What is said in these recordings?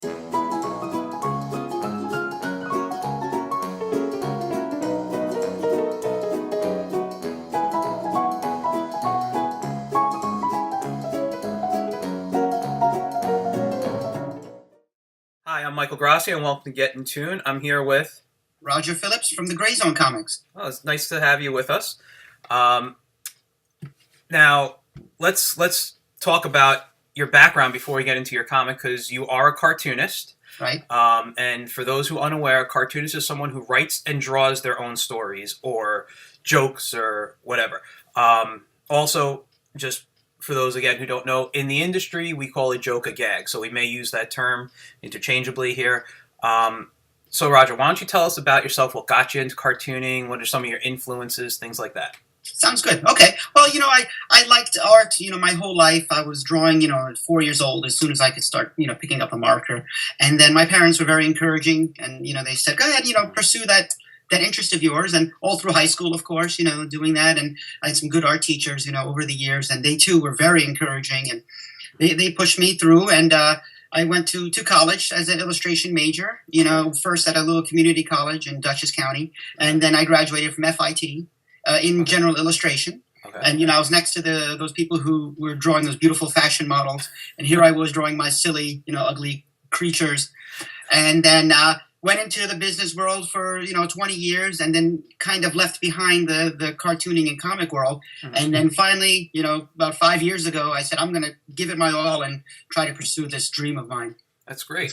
Hi, I'm Michael Grassia, and welcome to Get in Tune. I'm here with. Roger Phillips from the Gray Zone Comics. Oh, it's nice to have you with us. Um, Now, let's talk about your background before we get into your comic, because you are a cartoonist. Right. And for those who are unaware, a cartoonist is someone who writes and draws their own stories or jokes or whatever. Also, just for those, again, who don't know, in the industry, we call a joke a gag. So we may use that term interchangeably here. So, Roger, why don't you tell us about yourself, what got you into cartooning, what are some of your influences, things like that? Sounds good. Okay. Well, I liked art, my whole life. I was drawing, at 4 years old, as soon as I could start, picking up a marker. And then my parents were very encouraging, and, they said, go ahead, pursue that interest of yours. And all through high school, of course, doing that. And I had some good art teachers, over the years, and they too were very encouraging. And they pushed me through, and I went to college as an illustration major, first at a little community college in Dutchess County. And then I graduated from FIT. In general illustration. Okay. And, I was next to those people who were drawing those beautiful fashion models. And here I was drawing my silly, ugly creatures. And then went into the business world for, 20 years, and then kind of left behind the cartooning and comic world. Mm-hmm. And then finally, about 5 years ago, I said, I'm going to give it my all and try to pursue this dream of mine. That's great.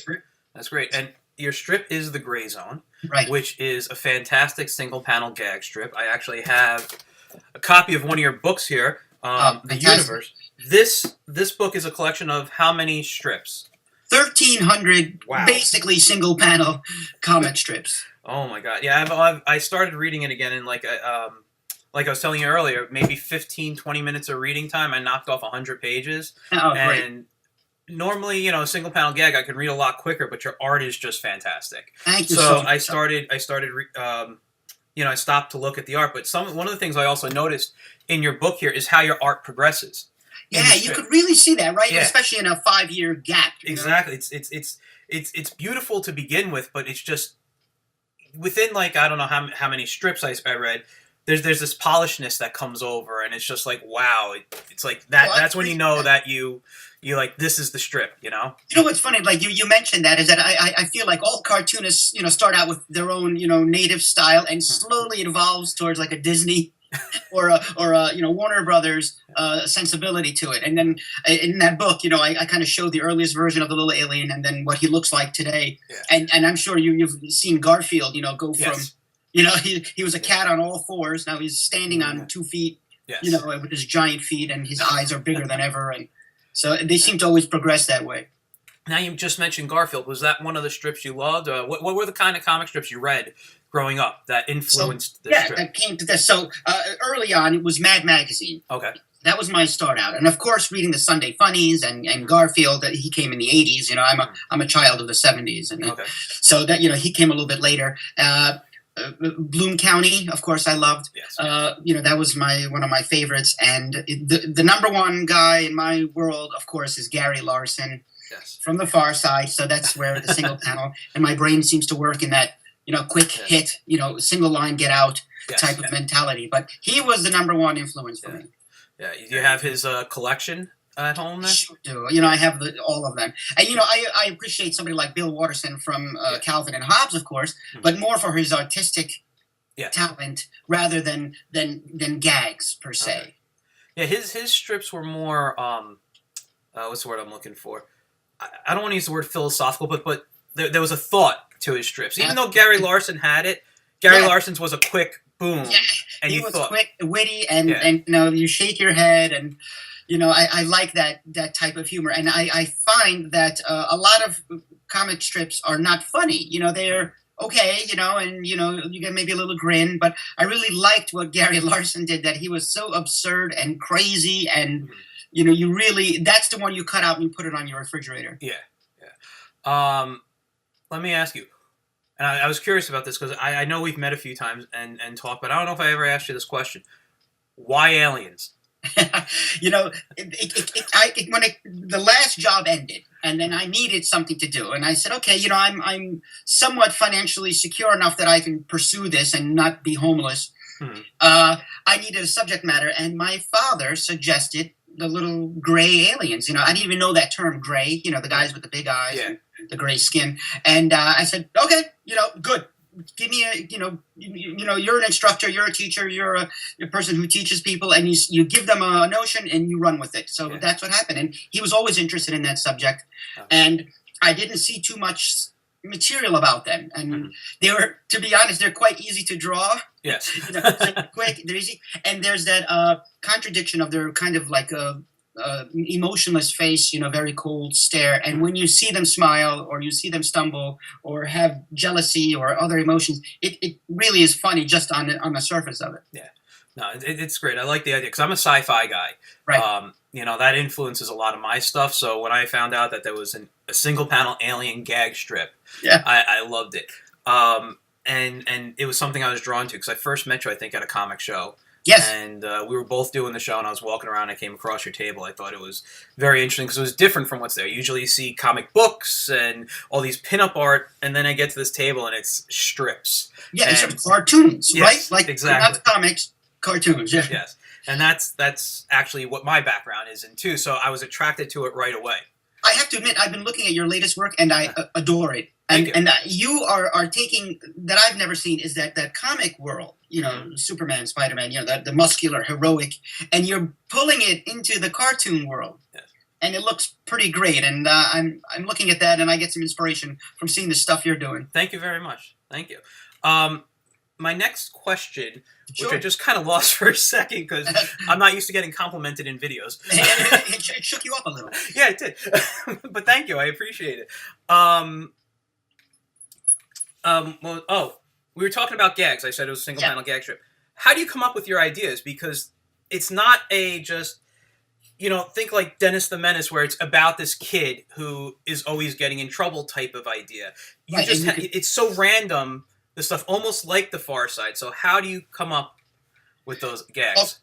That's great. And your strip is The Gray Zone, right, which is a fantastic single-panel gag strip. I actually have a copy of one of your books here, The fantastic. Universe. This book is a collection of how many strips? 1,300, wow, basically single-panel comic strips. Oh my God! Yeah, I started reading it again in like I was telling you earlier, maybe 15, 20 minutes of reading time. I knocked off 100 pages. Oh, and great. Normally, a single panel gag I can read a lot quicker, but your art is just fantastic. Thank you so much. I stopped to look at the art, but one of the things I also noticed in your book here is how your art progresses. Yeah, you could really see that, right? Yeah. Especially in a 5-year gap. Exactly. It's beautiful to begin with, but it's just within I don't know how many strips I read. There's this polishedness that comes over, and it's just like, wow. It's like that. Well, that's when you know that you like, this is the strip, You know what's funny? Like you mentioned that, is that I feel like all cartoonists, start out with their own, native style, and slowly it evolves towards like a Disney or a Warner Brothers sensibility to it. And then in that book, I kind of showed the earliest version of the little alien, and then what he looks like today. Yeah. And I'm sure you've seen Garfield, go from, yes. he was a cat on all fours. Now he's standing on 2 feet, yes. With his giant feet, and his eyes are bigger than ever. And so they seem to always progress that way. Now, you just mentioned Garfield. Was that one of the strips you loved? What were the kind of comic strips you read growing up that influenced this strip? Yeah, that came to this. So early on, it was Mad Magazine. Okay. That was my start out. And, of course, reading the Sunday Funnies and Garfield, he came in the 80s. I'm a child of the 70s. And okay. So that, he came a little bit later. Bloom County, of course, I loved. Yes. That was one of my favorites. And the number one guy in my world, of course, is Gary Larson. Yes. From The Far Side. So that's where the single panel, and my brain seems to work in that, quick hit, single line, get out type of mentality. But he was the number one influence for me. Yeah. Do you have his collection at home then? Sure do. I have all of them. And, I appreciate somebody like Bill Watterson from Calvin and Hobbes, of course, but more for his artistic talent rather than gags, per se. Okay. Yeah, his strips were more, what's the word I'm looking for? I don't want to use the word philosophical, but there was a thought to his strips. Even though Gary Larson had it, Gary Larson's was a quick boom. Yeah, and he was quick, witty, and you shake your head, and I like that type of humor. And I find that a lot of comic strips are not funny. They're okay, and you get maybe a little grin, but I really liked what Gary Larson did, that he was so absurd and crazy, and you really, that's the one you cut out and you put it on your refrigerator. Yeah. Let me ask you, and I was curious about this because I know we've met a few times and talked, but I don't know if I ever asked you this question. Why aliens? The last job ended, and then I needed something to do, and I said, okay, I'm somewhat financially secure enough that I can pursue this and not be homeless. Hmm. I needed a subject matter, and my father suggested the little gray aliens. I didn't even know that term, gray. The guys with the big eyes, Yeah. and the gray skin. And I said, okay, good. Give me you're an instructor, you're a teacher, you're a person who teaches people, and you give them a notion and you run with it. So that's what happened. And he was always interested in that subject, and I didn't see too much material about them. And they were, to be honest, they're quite easy to draw. Yes. They're quick, they're easy, and there's that contradiction of their kind of like a emotionless face, very cold stare. And when you see them smile, or you see them stumble, or have jealousy or other emotions, it really is funny just on the surface of it. Yeah. No, it's great. I like the idea because I'm a sci-fi guy. Right. That influences a lot of my stuff. So when I found out that there was a single panel alien gag strip, I loved it. And it was something I was drawn to because I first met you, I think, at a comic show. Yes. And we were both doing the show, and I was walking around. I came across your table. I thought it was very interesting because it was different from what's there. Usually you see comic books and all these pinup art, and then I get to this table, and it's strips. Yeah, it's cartoons, yes, right? Like, exactly. not comics, cartoons. Yeah. Yes. And that's actually what my background is in, too. So I was attracted to it right away. I have to admit, I've been looking at your latest work, and I adore it. And you are taking, that I've never seen, is that comic world, Superman, Spider-Man, the muscular, heroic, and you're pulling it into the cartoon world. Yes. And it looks pretty great, and I'm looking at that, and I get some inspiration from seeing the stuff you're doing. Thank you very much. Thank you. My next question, which I just kind of lost for a second because I'm not used to getting complimented in videos. It shook you up a little. Yeah, it did. But thank you. I appreciate it. We were talking about gags. I said it was a single panel gag strip. How do you come up with your ideas? Because it's not think like Dennis the Menace, where it's about this kid who is always getting in trouble type of idea. It's so random, the stuff, almost like The Far Side. So how do you come up with those gags?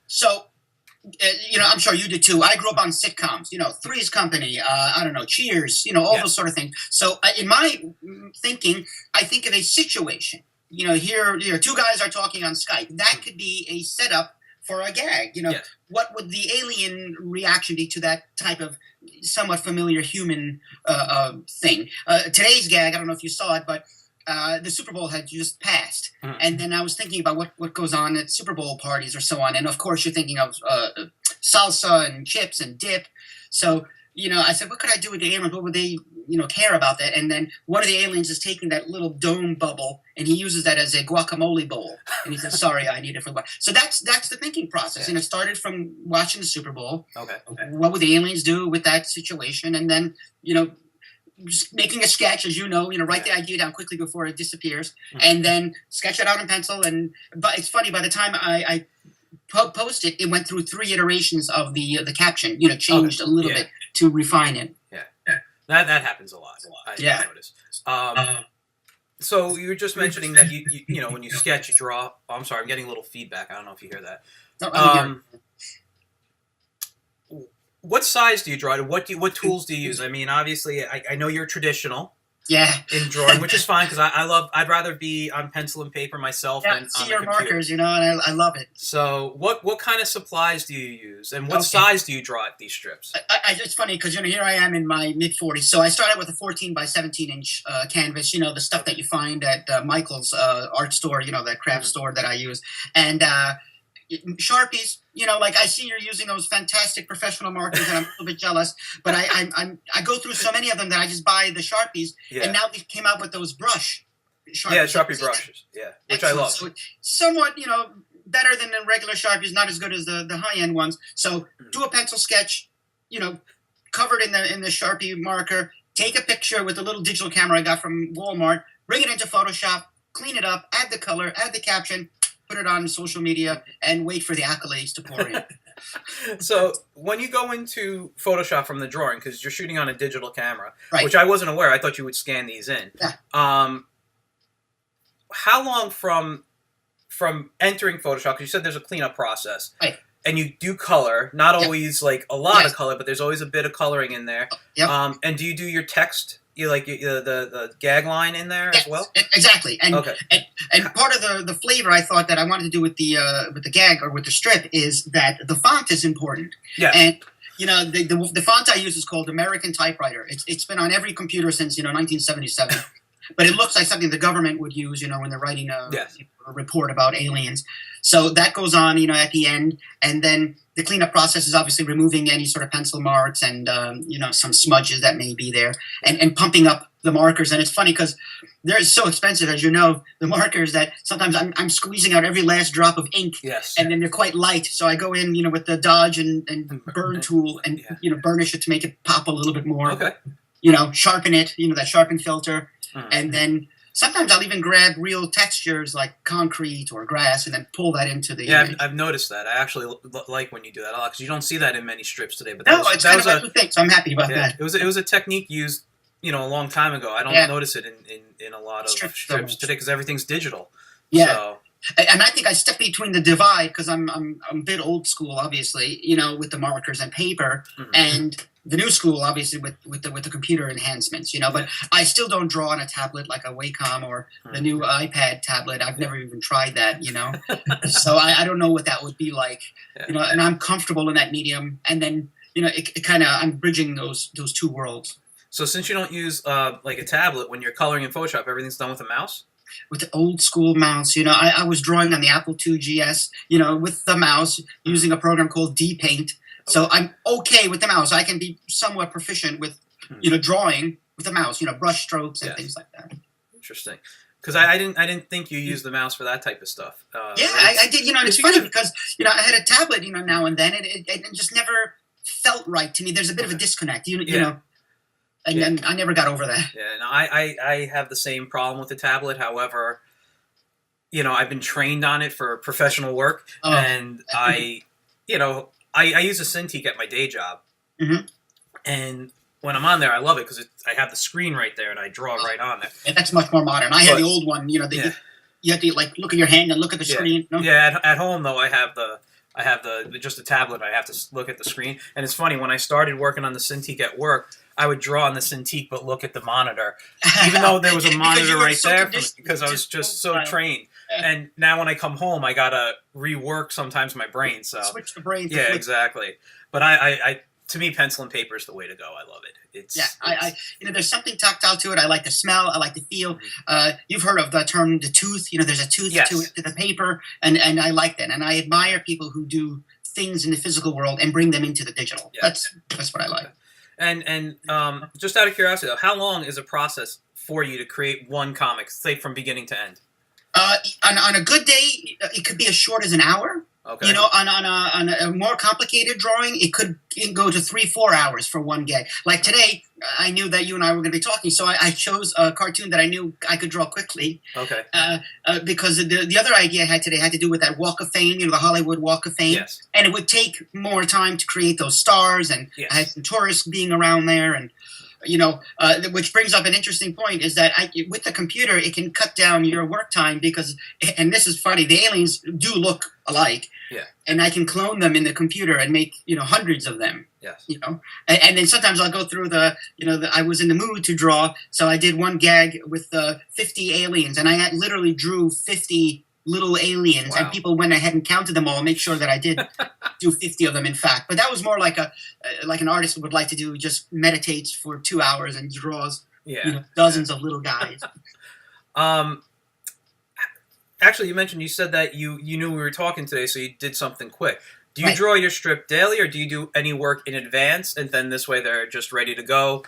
I'm sure you did too. I grew up on sitcoms, Three's Company, Cheers, all those sort of things. So in my thinking, I think of a situation. Here, two guys are talking on Skype. That could be a setup for a gag. What would the alien reaction be to that type of somewhat familiar human thing? Today's gag, I don't know if you saw it, but the Super Bowl had just passed. And then I was thinking about what goes on at Super Bowl parties or so on. And of course, you're thinking of salsa and chips and dip. So, I said, what could I do with the aliens? What would they, care about that? And then one of the aliens is taking that little dome bubble, and he uses that as a guacamole bowl. And he says, sorry, I need it for guacamole. So that's the thinking process. Yeah. And it started from watching the Super Bowl. Okay. What would the aliens do with that situation? And then, just making a sketch, as write the idea down quickly before it disappears, and then sketch it out in pencil. But it's funny, by the time I posted, it went through 3 iterations of the caption. Changed a little bit to refine it. Yeah, that happens a lot. I notice. So you were just mentioning that you when you sketch, you draw. Oh, I'm sorry, I'm getting a little feedback. I don't know if you hear that. No, what size do you draw? What tools do you use? I mean, obviously, I know you're traditional. Yeah. In drawing, which is fine because I'd rather be on pencil and paper myself than on see the your computer. markers, and I love it. So what kind of supplies do you use, and what size do you draw at these strips? It's funny because here I am in my mid-40s, so I started with a 14 by 17 inch canvas. The stuff that you find at Michael's art store, that craft store that I use, and Sharpies. Like I see you're using those fantastic professional markers, and I'm a little bit jealous. But I go through so many of them that I just buy the Sharpies, and now they came out with those brush Sharpies. Yeah, Sharpie brushes. Yeah, which I love. So somewhat, better than the regular Sharpies, not as good as the high end ones. So do a pencil sketch, covered in the Sharpie marker. Take a picture with a little digital camera I got from Walmart. Bring it into Photoshop. Clean it up. Add the color. Add the caption. Put it on social media and wait for the accolades to pour in. So when you go into Photoshop from the drawing, because you're shooting on a digital camera, right, which I wasn't aware, I thought you would scan these in. Yeah. How long from entering Photoshop, because you said there's a cleanup process, right, and you do color, not always like a lot of color, but there's always a bit of coloring in there. Yep. And do you do your text, the gag line in there as well? Exactly. And Okay. and part of the flavor I thought that I wanted to do with the gag or with the strip is that the font is important. Yeah. And the font I use is called American Typewriter. It's been on every computer since 1977. But it looks like something the government would use, when they're writing a report about aliens. So that goes on, at the end, and then the cleanup process is obviously removing any sort of pencil marks and some smudges that may be there, and pumping up the markers. And it's funny because they're so expensive, as you know, the markers, that sometimes I'm squeezing out every last drop of ink. Yes. And then they're quite light, so I go in, with the Dodge and burn tool and burnish it to make it pop a little bit more. Okay. Sharpen it, that sharpen filter. And then sometimes I'll even grab real textures like concrete or grass and then pull that into the image. I've noticed that. I actually like when you do that a lot because you don't see that in many strips today. But it's kind of a new thing, so I'm happy about that. It was a technique used, a long time ago. I don't notice it in a lot of strips today because everything's digital. Yeah. So. And I think I step between the divide because I'm a bit old school, obviously, with the markers and paper, and the new school, obviously, with the computer enhancements, But I still don't draw on a tablet like a Wacom or the new iPad tablet. I've never even tried that, So I don't know what that would be like, And I'm comfortable in that medium. And then, it kind of, I'm bridging those two worlds. So since you don't use like a tablet when you're coloring in Photoshop, everything's done with a mouse? With the old school mouse, I was drawing on the Apple II GS, with the mouse using a program called D-Paint. So I'm okay with the mouse. I can be somewhat proficient with, drawing with the mouse, brush strokes and things like that. Interesting. Because I didn't think you used the mouse for that type of stuff. I did. And it's funny because, I had a tablet, now and then, and it just never felt right to me. There's a bit of a disconnect, And then I never got over that. Yeah, no, I have the same problem with the tablet. However, I've been trained on it for professional work, and I use a Cintiq at my day job, and when I'm on there, I love it because I have the screen right there, and I draw right on there. And that's much more modern. I had the old one. You have to look at your hand and look at the screen. No? Yeah, at home though, I have just a tablet. I have to look at the screen, and it's funny when I started working on the Cintiq at work. I would draw on the Cintiq but look at the monitor, even though there was a monitor right there because I was just so trained. And now when I come home, I gotta rework sometimes my brain. So switch the brain. Yeah, exactly. But I to me, pencil and paper is the way to go. I love it. There's something tactile to it. I like the smell. I like the feel. You've heard of the term the tooth. There's a tooth to the paper, and I like that. And I admire people who do things in the physical world and bring them into the digital. Yeah. That's what I like. And just out of curiosity, though, how long is a process for you to create one comic, say from beginning to end? On a good day, it could be as short as an hour. Okay. On a more complicated drawing, it could go to 3-4 hours for one gag. Like today, I knew that you and I were going to be talking, so I chose a cartoon that I knew I could draw quickly. Okay. Because the other idea I had today had to do with that Walk of Fame, the Hollywood Walk of Fame. Yes. And it would take more time to create those stars, and I had some tourists being around there, and which brings up an interesting point is that with the computer, it can cut down your work time because, and this is funny, the aliens do look alike. Yeah. And I can clone them in the computer and make, hundreds of them. Yes. And then sometimes I'll go through I was in the mood to draw, so I did one gag with 50 aliens, and I literally drew 50 little aliens, and people went ahead and counted them all and make sure that I did do 50 of them, in fact. But that was more like an artist would like to do, just meditates for 2 hours and draws dozens of little guys. Actually, you said that you knew we were talking today, so you did something quick. Do you draw your strip daily, or do you do any work in advance, and then this way they're just ready to go?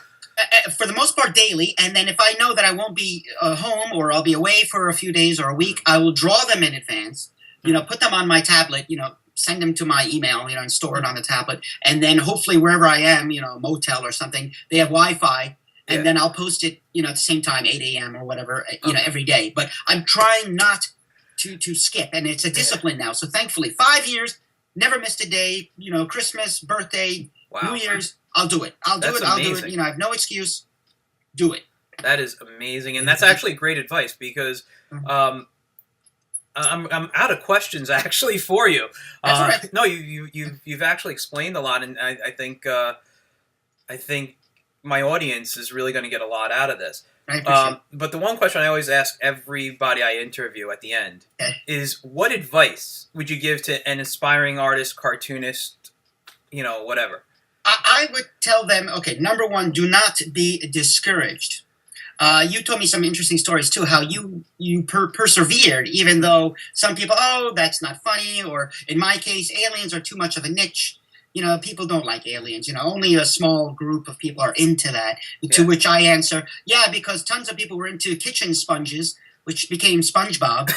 For the most part, daily. And then if I know that I won't be home or I'll be away for a few days or a week, I will draw them in advance, put them on my tablet, send them to my email, and store it on the tablet. And then hopefully wherever I am, a motel or something, they have Wi-Fi. And then I'll post it, at the same time, 8 a.m. or whatever, every day. But I'm trying not to skip. And it's a discipline now. So thankfully, 5 years, never missed a day, Christmas, birthday, New Year's. I'll do it. I'll do it. I have no excuse. Do it. That is amazing. And that's actually great advice because I'm out of questions actually for you. That's all right. No, you've actually explained a lot, and I think my audience is really going to get a lot out of this. I appreciate it. But the one question I always ask everybody I interview at the end Okay. is, what advice would you give to an aspiring artist, cartoonist, whatever? I would tell them, okay, number one, do not be discouraged. You told me some interesting stories too. How you persevered, even though some people, oh, that's not funny, or in my case, aliens are too much of a niche. People don't like aliens. Only a small group of people are into that. To Yeah. which I answer, yeah, because tons of people were into kitchen sponges, which became SpongeBob.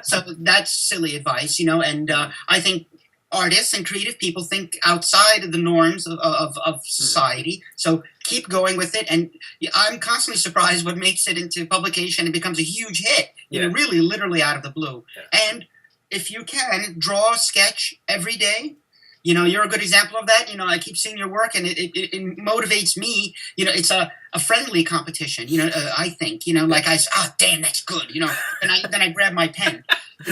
So that's silly advice. And I think artists and creative people think outside of the norms of society. So keep going with it. And I'm constantly surprised what makes it into publication and becomes a huge hit, Yeah. really literally out of the blue. Yeah. And if you can, draw a sketch every day. You're a good example of that. I keep seeing your work, and it motivates me. It's a friendly competition. I think. Like I say, oh, damn, that's good. And then I grab my pen.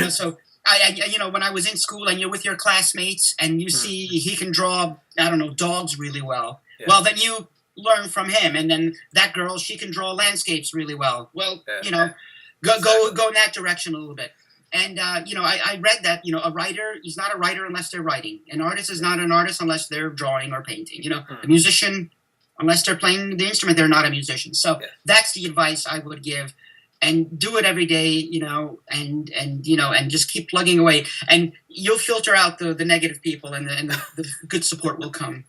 So when I was in school and you're with your classmates and you see he can draw, I don't know, dogs really well. Yeah. Well, then you learn from him, and then that girl, she can draw landscapes really well. Well, Yeah. go in that direction a little bit. And I read that a writer is not a writer unless they're writing. An artist is not an artist unless they're drawing or painting. A musician, unless they're playing the instrument, they're not a musician. So that's the advice I would give. And do it every day, and just keep plugging away, and you'll filter out the negative people, and the good support will come.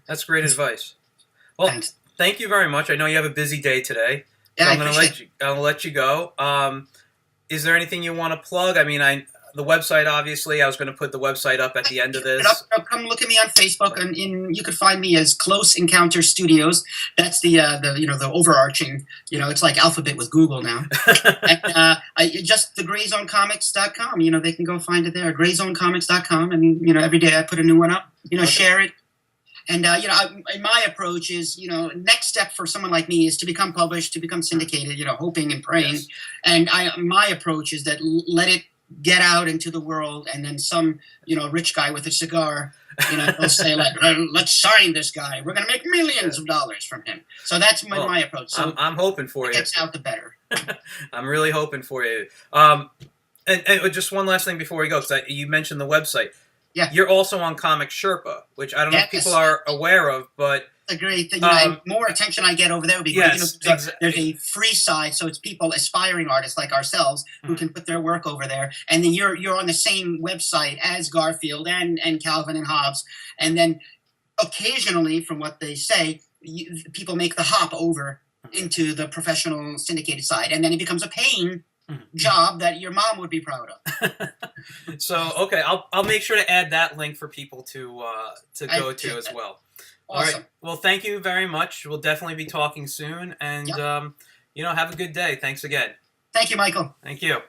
That's great advice. Well, Thanks. Thank you very much. I know you have a busy day today, Yeah, so I I'm going to let you go. Is there anything you want to plug? I mean, the website, obviously, I was going to put the website up at the end of this. Come look at me on Facebook, and you could find me as Close Encounter Studios. That's the overarching. It's like Alphabet with Google now. And just the grayzonecomics.com. They can go find it there. grayzonecomics.com, and every day I put a new one up. Okay. Share it. And my approach is, next step for someone like me is to become published, to become syndicated. Hoping and praying. Yes. And my approach is that let it get out into the world, and then some rich guy with a cigar, will say like, let's sign this guy. We're going to make millions of dollars from him. So that's my approach. So I'm hoping for the you. gets out, the better. I'm really hoping for you. And just one last thing before we go, because you mentioned the website. Yeah. You're also on Comic Sherpa, which I don't know if people are aware of, but a great thing. And more attention I get over there would be great. Yes, There's a free side, so it's people, aspiring artists like ourselves, who can put their work over there. And then you're on the same website as Garfield and Calvin and Hobbes. And then occasionally, from what they say, people make the hop over into the professional syndicated side, and then it becomes a paying job that your mom would be proud of. So okay, I'll make sure to add that link for people to go to as well. Awesome. All right. Well, thank you very much. We'll definitely be talking soon, and have a good day. Thanks again. Thank you, Michael. Thank you.